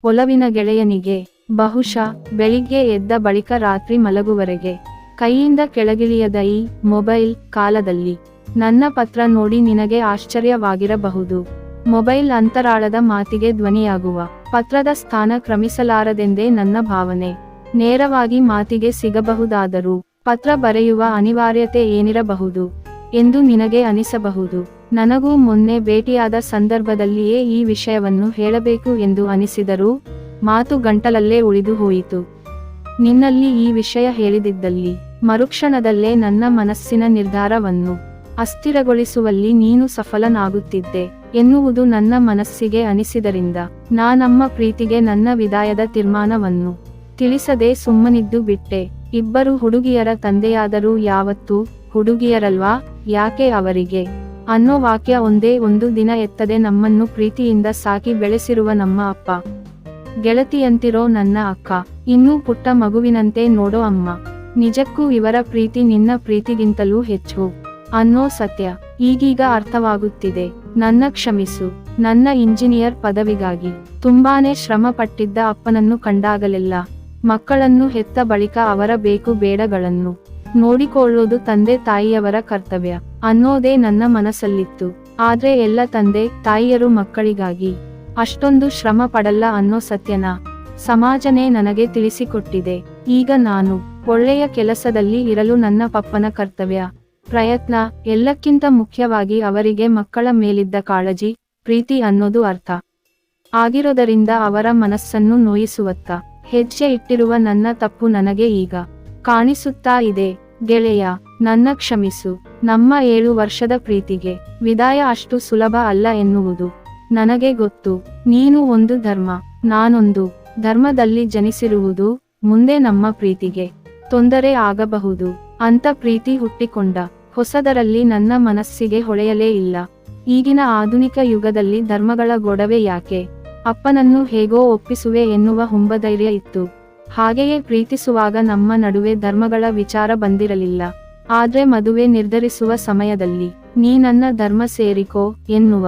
ಒಲವಿನ ಗೆಳೆಯನಿಗೆ ಬಹುಶಃ ಬೆಳಿಗ್ಗೆ ಎದ್ದ ಬಳಿಕ ರಾತ್ರಿ ಮಲಗುವರೆಗೆ ಕೈಯಿಂದ ಕೆಳಗಿಳಿಯದ ಈ ಮೊಬೈಲ್ ಕಾಲದಲ್ಲಿ ನನ್ನ ಪತ್ರ ನೋಡಿ ನಿನಗೆ ಆಶ್ಚರ್ಯವಾಗಿರಬಹುದು. ಮೊಬೈಲ್ ಅಂತರಾಳದ ಮಾತಿಗೆ ಧ್ವನಿಯಾಗುವ ಪತ್ರದ ಸ್ಥಾನ ಕ್ರಮಿಸಲಾರದೆಂದೇ ನನ್ನ ಭಾವನೆ. ನೇರವಾಗಿ ಮಾತಿಗೆ ಸಿಗಬಹುದಾದರೂ ಪತ್ರ ಬರೆಯುವ ಅನಿವಾರ್ಯತೆ ಏನಿರಬಹುದು ಎಂದು ನಿನಗೆ ಅನಿಸಬಹುದು. ನನಗೂ ಮೊನ್ನೆ ಭೇಟಿಯಾದ ಸಂದರ್ಭದಲ್ಲಿಯೇ ಈ ವಿಷಯವನ್ನು ಹೇಳಬೇಕು ಎಂದು ಅನಿಸಿದರೂ ಮಾತು ಗಂಟಲಲ್ಲೇ ಉಳಿದು ಹೋಯಿತು. ನಿನ್ನಲ್ಲಿ ಈ ವಿಷಯ ಹೇಳಿದಿದ್ದಲ್ಲಿ ಮರುಕ್ಷಣದಲ್ಲೇ ನನ್ನ ಮನಸ್ಸಿನ ನಿರ್ಧಾರವನ್ನು ಅಸ್ಥಿರಗೊಳಿಸುವಲ್ಲಿ ನೀನು ಸಫಲನಾಗುತ್ತಿದ್ದೆ ಎನ್ನುವುದು ನನ್ನ ಮನಸ್ಸಿಗೆ ಅನಿಸಿದರಿಂದ ನಮ್ಮ ಪ್ರೀತಿಗೆ ನನ್ನ ವಿದಾಯದ ತೀರ್ಮಾನವನ್ನು ತಿಳಿಸದೆ ಸುಮ್ಮನಿದ್ದು ಬಿಟ್ಟೆ. ಇಬ್ಬರು ಹುಡುಗಿಯರ ತಂದೆಯಾದರೂ ಯಾವತ್ತೂ ಹುಡುಗಿಯರಲ್ವಾ, ಯಾಕೆ ಅವರಿಗೆ ಅನ್ನೋ ವಾಕ್ಯ ಒಂದೇ ಒಂದು ದಿನ ಎತ್ತದೆ ನಮ್ಮನ್ನು ಪ್ರೀತಿಯಿಂದ ಸಾಕಿ ಬೆಳೆಸಿರುವ ನಮ್ಮ ಅಪ್ಪ, ಗೆಳತಿಯಂತಿರೋ ನನ್ನ ಅಕ್ಕ, ಇನ್ನೂ ಪುಟ್ಟ ಮಗುವಿನಂತೆ ನೋಡೋ ಅಮ್ಮ. ನಿಜಕ್ಕೂ ಇವರ ಪ್ರೀತಿ ನಿನ್ನ ಪ್ರೀತಿಗಿಂತಲೂ ಹೆಚ್ಚು ಅನ್ನೋ ಸತ್ಯ ಈಗೀಗ ಅರ್ಥವಾಗುತ್ತಿದೆ. ನನ್ನ ಕ್ಷಮಿಸು. ನನ್ನ ಇಂಜಿನಿಯರ್ ಪದವಿಗಾಗಿ ತುಂಬಾನೇ ಶ್ರಮ ಪಟ್ಟಿದ್ದ ಅಪ್ಪನನ್ನು ಕಂಡಾಗಲೆಲ್ಲ ಮಕ್ಕಳನ್ನು ಹೆತ್ತ ಬಳಿಕ ಅವರ ಬೇಕು ಬೇಡಗಳನ್ನು ನೋಡಿಕೊಳ್ಳೋದು ತಂದೆ ತಾಯಿಯವರ ಕರ್ತವ್ಯ ಅನ್ನೋದೇ ನನ್ನ ಮನಸ್ಸಲ್ಲಿತ್ತು. ಆದ್ರೆ ಎಲ್ಲ ತಂದೆ ತಾಯಿಯರು ಮಕ್ಕಳಿಗಾಗಿ ಅಷ್ಟೊಂದು ಶ್ರಮ ಪಡಲ್ಲ ಅನ್ನೋ ಸತ್ಯನ ಸಮಾಜನೇ ನನಗೆ ತಿಳಿಸಿಕೊಟ್ಟಿದೆ. ಈಗ ನಾನು ಒಳ್ಳೆಯ ಕೆಲಸದಲ್ಲಿ ಇರಲು ನನ್ನ ಪಪ್ಪನ ಕರ್ತವ್ಯ, ಪ್ರಯತ್ನ, ಎಲ್ಲಕ್ಕಿಂತ ಮುಖ್ಯವಾಗಿ ಅವರಿಗೆ ಮಕ್ಕಳ ಮೇಲಿದ್ದ ಕಾಳಜಿ, ಪ್ರೀತಿ ಅನ್ನೋದು ಅರ್ಥ ಆಗಿರೋದರಿಂದ ಅವರ ಮನಸ್ಸನ್ನು ನೋಯಿಸುವತ್ತ ಹೆಜ್ಜೆ ಇಟ್ಟಿರುವ ನನ್ನ ತಪ್ಪು ನನಗೆ ಈಗ ಕಾಣಿಸುತ್ತಾ ಇದೆ. ಗೆಳೆಯ, ನನ್ನ ಕ್ಷಮಿಸು. ನಮ್ಮ 7 ವರ್ಷದ ಪ್ರೀತಿಗೆ ವಿದಾಯ ಅಷ್ಟು ಸುಲಭ ಅಲ್ಲ ಎನ್ನುವುದು ನನಗೆ ಗೊತ್ತು. ನೀನು ಒಂದು ಧರ್ಮ, ನಾನೊಂದು ಧರ್ಮದಲ್ಲಿ ಜನಿಸಿರುವುದು ಮುಂದೆ ನಮ್ಮ ಪ್ರೀತಿಗೆ ತೊಂದರೆ ಆಗಬಹುದು ಅಂತ ಪ್ರೀತಿ ಹುಟ್ಟಿಕೊಂಡ ಹೊಸದರಲ್ಲಿ ನನ್ನ ಮನಸ್ಸಿಗೆ ಹೊಳೆಯಲೇ ಇಲ್ಲ. ಈಗಿನ ಆಧುನಿಕ ಯುಗದಲ್ಲಿ ಧರ್ಮಗಳ ಗೊಡವೆ ಯಾಕೆ, ಅಪ್ಪನನ್ನು ಹೇಗೋ ಒಪ್ಪಿಸುವೆ ಎನ್ನುವ ಹುಂಬಧೈರ್ಯ ಇತ್ತು. ಹಾಗೆಯೇ ಪ್ರೀತಿಸುವಾಗ ನಮ್ಮ ನಡುವೆ ಧರ್ಮಗಳ ವಿಚಾರ ಬಂದಿರಲಿಲ್ಲ. ಆದ್ರೆ ಮದುವೆ ನಿರ್ಧರಿಸುವ ಸಮಯದಲ್ಲಿ ನೀ ನನ್ನ ಧರ್ಮ ಸೇರಿಕೋ ಎನ್ನುವ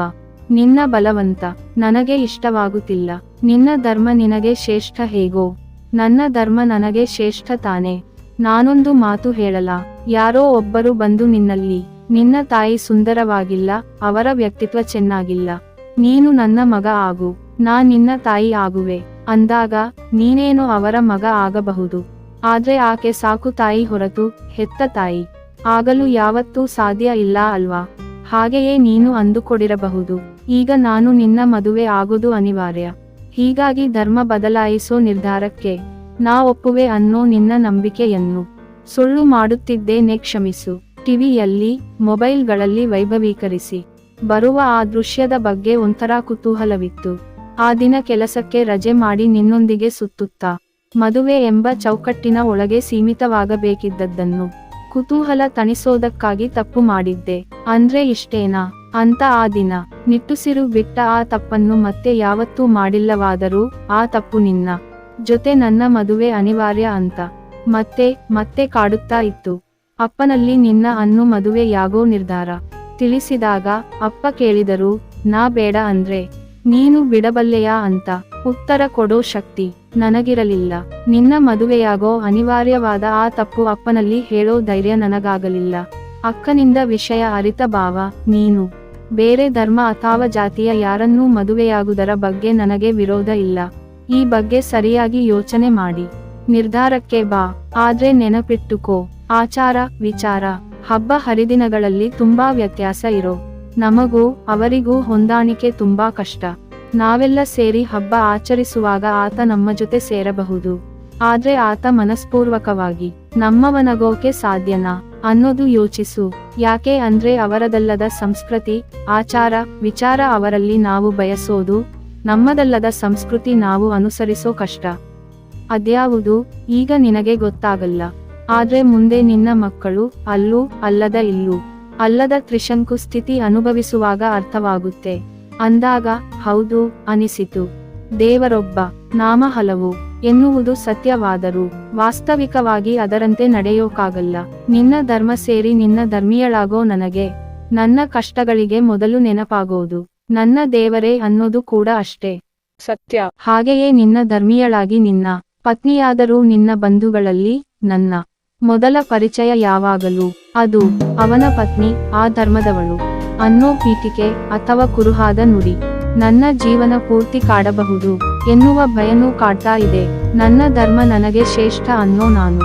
ನಿನ್ನ ಬಲವಂತ ನನಗೆ ಇಷ್ಟವಾಗುತ್ತಿಲ್ಲ. ನಿನ್ನ ಧರ್ಮ ನಿನಗೆ ಶ್ರೇಷ್ಠ ಹೇಗೋ, ನನ್ನ ಧರ್ಮ ನನಗೆ ಶ್ರೇಷ್ಠ ತಾನೆ. ನಾನೊಂದು ಮಾತು ಹೇಳಲ, ಯಾರೋ ಒಬ್ಬರು ಬಂದು ನಿನ್ನಲ್ಲಿ ನಿನ್ನ ತಾಯಿ ಸುಂದರವಾಗಿಲ್ಲ, ಅವರ ವ್ಯಕ್ತಿತ್ವ ಚೆನ್ನಾಗಿಲ್ಲ, ನೀನು ನನ್ನ ಮಗ ಆಗು, ನಾ ನಿನ್ನ ತಾಯಿ ಆಗುವೆ ಅಂದಾಗ ನೀನೇನೋ ಅವರ ಮಗ ಆಗಬಹುದು. ಆದ್ರೆ ಆಕೆ ಸಾಕು ತಾಯಿ ಹೊರತು ಹೆತ್ತ ತಾಯಿ ಆಗಲು ಯಾವತ್ತೂ ಸಾಧ್ಯ ಇಲ್ಲ ಅಲ್ವಾ? ಹಾಗೆಯೇ ನೀನು ಅಂದುಕೊಂಡಿರಬಹುದು, ಈಗ ನಾನು ನಿನ್ನ ಮದುವೆ ಆಗೋದು ಅನಿವಾರ್ಯ, ಹೀಗಾಗಿ ಧರ್ಮ ಬದಲಾಯಿಸೋ ನಿರ್ಧಾರಕ್ಕೆ ನಾ ಒಪ್ಪುವೆ ಅನ್ನೋ ನಿನ್ನ ನಂಬಿಕೆಯನ್ನು ಸುಳ್ಳು ಮಾಡುತ್ತಿದ್ದೇನೆ, ಕ್ಷಮಿಸು. ಟಿವಿಯಲ್ಲಿ, ಮೊಬೈಲ್ಗಳಲ್ಲಿ ವೈಭವೀಕರಿಸಿ ಬರುವ ಆ ದೃಶ್ಯದ ಬಗ್ಗೆ ಒಂಥರ ಕುತೂಹಲವಿತ್ತು. ಆ ದಿನ ಕೆಲಸಕ್ಕೆ ರಜೆ ಮಾಡಿ ನಿನ್ನೊಂದಿಗೆ ಸುತ್ತುತ್ತಾ ಮದುವೆ ಎಂಬ ಚೌಕಟ್ಟಿನ ಒಳಗೆ ಸೀಮಿತವಾಗಬೇಕಿದ್ದದ್ದನ್ನು ಕುತೂಹಲ ತಣಿಸೋದಕ್ಕಾಗಿ ತಪ್ಪು ಮಾಡಿದ್ದೆ ಅಂದ್ರೆ ಇಷ್ಟೇನಾ ಅಂತ ಆ ದಿನ ನಿಟ್ಟುಸಿರು ಬಿಟ್ಟ ಆ ತಪ್ಪನ್ನು ಮತ್ತೆ ಯಾವತ್ತೂ ಮಾಡಿಲ್ಲವಾದರೂ ಆ ತಪ್ಪು ನಿನ್ನ ಜೊತೆ ನನ್ನ ಮದುವೆ ಅನಿವಾರ್ಯ ಅಂತ ಮತ್ತೆ ಮತ್ತೆ ಕಾಡುತ್ತಾ ಇತ್ತು. ಅಪ್ಪನಲ್ಲಿ ನಿನ್ನ ಅನ್ನು ಮದುವೆಯಾಗೋ ನಿರ್ಧಾರ ತಿಳಿಸಿದಾಗ ಅಪ್ಪ ಕೇಳಿದರು, ನಾ ಬೇಡ ಅಂದ್ರೆ ನೀನು ಬಿಡಬಲ್ಲೆಯಾ ಅಂತ. ಉತ್ತರ ಕೊಡೋ ಶಕ್ತಿ ನನಗಿರಲಿಲ್ಲ. ನಿನ್ನ ಮದುವೆಯಾಗೋ ಅನಿವಾರ್ಯವಾದ ಆ ತಪ್ಪು ಅಪ್ಪನಲ್ಲಿ ಹೇಳೋ ಧೈರ್ಯ ನನಗಾಗಲಿಲ್ಲ. ಅಕ್ಕನಿಂದ ವಿಷಯ ಅರಿತ ಭಾವ, ನೀನು ಬೇರೆ ಧರ್ಮ ಅಥವಾ ಜಾತಿಯ ಯಾರನ್ನೂ ಮದುವೆಯಾಗುವುದರ ಬಗ್ಗೆ ನನಗೆ ವಿರೋಧ ಇಲ್ಲ, ಈ ಬಗ್ಗೆ ಸರಿಯಾಗಿ ಯೋಚನೆ ಮಾಡಿ ನಿರ್ಧಾರಕ್ಕೆ ಬಾ. ಆದ್ರೆ ನೆನಪಿಟ್ಟುಕೋ, ಆಚಾರ ವಿಚಾರ ಹಬ್ಬ ಹರಿದಿನಗಳಲ್ಲಿ ತುಂಬಾ ವ್ಯತ್ಯಾಸ ಇರೋ ನಮಗೂ ಅವರಿಗೂ ಹೊಂದಾಣಿಕೆ ತುಂಬಾ ಕಷ್ಟ. ನಾವೆಲ್ಲ ಸೇರಿ ಹಬ್ಬ ಆಚರಿಸುವಾಗ ಆತ ನಮ್ಮ ಜೊತೆ ಸೇರಬಹುದು, ಆದ್ರೆ ಆತ ಮನಸ್ಪೂರ್ವಕವಾಗಿ ನಮ್ಮವನಾಗೋಕೆ ಸಾಧ್ಯನಾ ಅನ್ನೋದು ಯೋಚಿಸು. ಯಾಕೆ ಅಂದ್ರೆ ಅವರದಲ್ಲದ ಸಂಸ್ಕೃತಿ ಆಚಾರ ವಿಚಾರ ಅವರಲ್ಲಿ ನಾವು ಬಯಸೋದು, ನಮ್ಮದಲ್ಲದ ಸಂಸ್ಕೃತಿ ನಾವು ಅನುಸರಿಸೋ ಕಷ್ಟ ಅದ್ಯಾವುದು ಈಗ ನಿನಗೆ ಗೊತ್ತಾಗಲ್ಲ. ಆದ್ರೆ ಮುಂದೆ ನಿನ್ನ ಮಕ್ಕಳು ಅಲ್ಲೂ ಅಲ್ಲದ ಇಲ್ಲೂ ಅಲ್ಲದ ತ್ರಿಶಂಕು ಸ್ಥಿತಿ ಅನುಭವಿಸುವಾಗ ಅರ್ಥವಾಗುತ್ತೆ ಅಂದಾಗ ಹೌದು ಅನಿಸಿತು. ದೇವರೊಬ್ಬ, ನಾಮ ಹಲವು ಎನ್ನುವುದು ಸತ್ಯವಾದರೂ ವಾಸ್ತವಿಕವಾಗಿ ಅದರಂತೆ ನಡೆಯೋಕಾಗಲ್ಲ. ನಿನ್ನ ಧರ್ಮ ಸೇರಿ ನಿನ್ನ ಧರ್ಮೀಯಳಾಗೋ ನನಗೆ ನನ್ನ ಕಷ್ಟಗಳಿಗೆ ಮೊದಲು ನೆನಪಾಗೋದು ನನ್ನ ದೇವರೇ ಅನ್ನೋದು ಕೂಡ ಅಷ್ಟೇ. ಸತ್ಯ. ಹಾಗೆಯೇ ನಿನ್ನ ಧರ್ಮೀಯಳಾಗಿ ನಿನ್ನ ಪತ್ನಿಯಾದರೂ ನಿನ್ನ ಬಂಧುಗಳಲ್ಲಿ ನನ್ನ ಮೊದಲ ಪರಿಚಯ ಯಾವಾಗಲೂ ಅದು ಅವನ ಪತ್ನಿ ಆ ಧರ್ಮದವಳು ಅನ್ನೋ ಪೀಠಿಕೆ ಅಥವಾ ಕುರುಹಾದ ನುಡಿ ನನ್ನ ಜೀವನ ಪೂರ್ತಿ ಕಾಡಬಹುದು ಎನ್ನುವ ಭಯನೂ ಕಾಡ್ತಾ ಇದೆ. ನನ್ನ ಧರ್ಮ ನನಗೆ ಶ್ರೇಷ್ಠ ಅನ್ನೋ ನಾನು,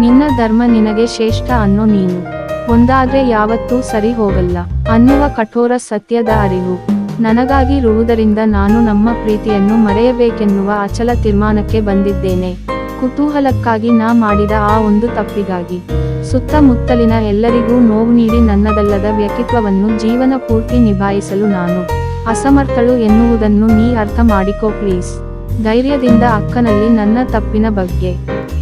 ನಿನ್ನ ಧರ್ಮ ನಿನಗೆ ಶ್ರೇಷ್ಠ ಅನ್ನೋ ನೀನು ಒಂದಾದ್ರೆ ಯಾವತ್ತೂ ಸರಿ ಹೋಗಲ್ಲ ಅನ್ನುವ ಕಠೋರ ಸತ್ಯದ ಅರಿವು ನನಗಾಗಿರುವುದರಿಂದ ನಾನು ನಮ್ಮ ಪ್ರೀತಿಯನ್ನು ಮರೆಯಬೇಕೆನ್ನುವ ಅಚಲ ತೀರ್ಮಾನಕ್ಕೆ ಬಂದಿದ್ದೇನೆ. ಕುತೂಹಲಕ್ಕಾಗಿ ನಾ ಮಾಡಿದ ಆ ಒಂದು ತಪ್ಪಿಗಾಗಿ ಸುತ್ತಮುತ್ತಲಿನ ಎಲ್ಲರಿಗೂ ನೋವು ನೀಡಿ ನನ್ನದಲ್ಲದ ವ್ಯಕ್ತಿತ್ವವನ್ನು ಜೀವನ ಪೂರ್ತಿ ನಿಭಾಯಿಸಲು ನಾನು ಅಸಮರ್ಥಳು ಎನ್ನುವುದನ್ನು ನೀ ಅರ್ಥ ಮಾಡಿಕೋ ಪ್ಲೀಸ್. ಧೈರ್ಯದಿಂದ ಅಕ್ಕನಲ್ಲಿ ನನ್ನ ತಪ್ಪಿನ ಬಗ್ಗೆ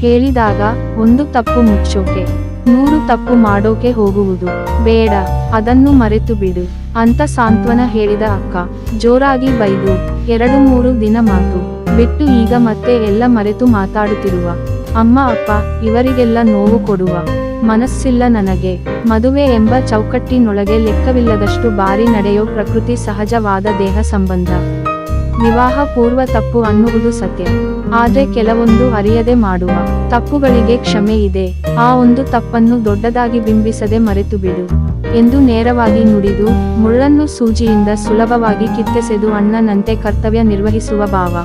ಹೇಳಿದಾಗ, ಒಂದು ತಪ್ಪು ಮುಚ್ಚೋಕೆ 100 ತಪ್ಪು ಮಾಡೋಕೆ ಹೋಗುವುದು ಬೇಡ, ಅದನ್ನು ಮರೆತು ಬಿಡು ಅಂತ ಸಾಂತ್ವನ ಹೇಳಿದ ಅಕ್ಕ. ಜೋರಾಗಿ ಬೈದು 2-3 ದಿನ ಮಾತು ಬಿಟ್ಟು ಈಗ ಮತ್ತೆ ಎಲ್ಲ ಮರೆತು ಮಾತಾಡುತ್ತಿರುವ ಅಮ್ಮ ಅಪ್ಪ ಇವರಿಗೆಲ್ಲ ನೋವು ಕೊಡುವ ಮನಸ್ಸಿಲ್ಲ ನನಗೆ. ಮದುವೆ ಎಂಬ ಚೌಕಟ್ಟಿನೊಳಗೆ ಲೆಕ್ಕವಿಲ್ಲದಷ್ಟು ಬಾರಿ ನಡೆಯೋ ಪ್ರಕೃತಿ ಸಹಜವಾದ ದೇಹ ಸಂಬಂಧ. ವಿವಾಹ ಪೂರ್ವ ತಪ್ಪು ಅನ್ನುವುದು ಸತ್ಯ, ಆದ್ರೆ ಕೆಲವೊಂದು ಅರಿಯದೆ ಮಾಡುವ ತಪ್ಪುಗಳಿಗೆ ಕ್ಷಮೆ ಇದೆ. ಆ ಒಂದು ತಪ್ಪನ್ನು ದೊಡ್ಡದಾಗಿ ಬಿಂಬಿಸದೆ ಮರೆತು ಬಿಡು ಎಂದು ನೇರವಾಗಿ ನುಡಿದು, ಮುಳ್ಳನ್ನು ಸೂಜಿಯಿಂದ ಸುಲಭವಾಗಿ ಕಿತ್ತೆಸೆದು ಅಣ್ಣನಂತೆ ಕರ್ತವ್ಯ ನಿರ್ವಹಿಸುವ ಭಾವ.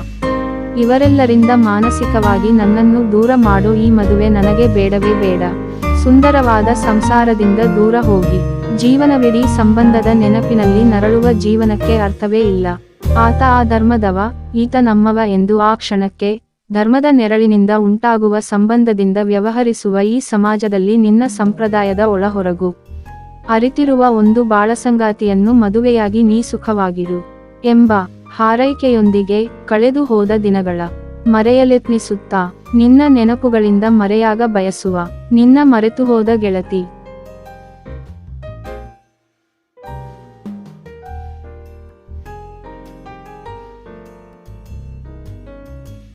ಇವರೆಲ್ಲರಿಂದ ಮಾನಸಿಕವಾಗಿ ನನ್ನನ್ನು ದೂರ ಮಾಡೋ ಈ ಮದುವೆ ನನಗೆ ಬೇಡವೇ ಬೇಡ. ಸುಂದರವಾದ ಸಂಸಾರದಿಂದ ದೂರ ಹೋಗಿ ಜೀವನವಿಡೀ ಸಂಬಂಧದ ನೆನಪಿನಲ್ಲಿ ನರಳುವ ಜೀವನಕ್ಕೆ ಅರ್ಥವೇ ಇಲ್ಲ. ಆತ ಆ ಧರ್ಮದವ, ಈತ ನಮ್ಮವ ಎಂದು ಆ ಕ್ಷಣಕ್ಕೆ ಧರ್ಮದ ನೆರಳಿನಿಂದ ಉಂಟಾಗುವ ಸಂಬಂಧದಿಂದ ವ್ಯವಹರಿಸುವ ಈ ಸಮಾಜದಲ್ಲಿ ನಿನ್ನ ಸಂಪ್ರದಾಯದ ಒಳಹೊರಗು ಅರಿತಿರುವ ಒಂದು ಬಾಳಸಂಗಾತಿಯನ್ನು ಮದುವೆಯಾಗಿ ನೀ ಸುಖವಾಗಿರು ಎಂಬ ಹಾರೈಕೆಯೊಂದಿಗೆ ಕಳೆದು ಹೋದ ದಿನಗಳ ಮರೆಯಲೆತ್ನಿಸುತ್ತಾ ನಿನ್ನ ನೆನಪುಗಳಿಂದ ಮರೆಯಾಗ ಬಯಸುವ ನಿನ್ನ ಮರೆತು ಹೋದ ಗೆಳತಿ.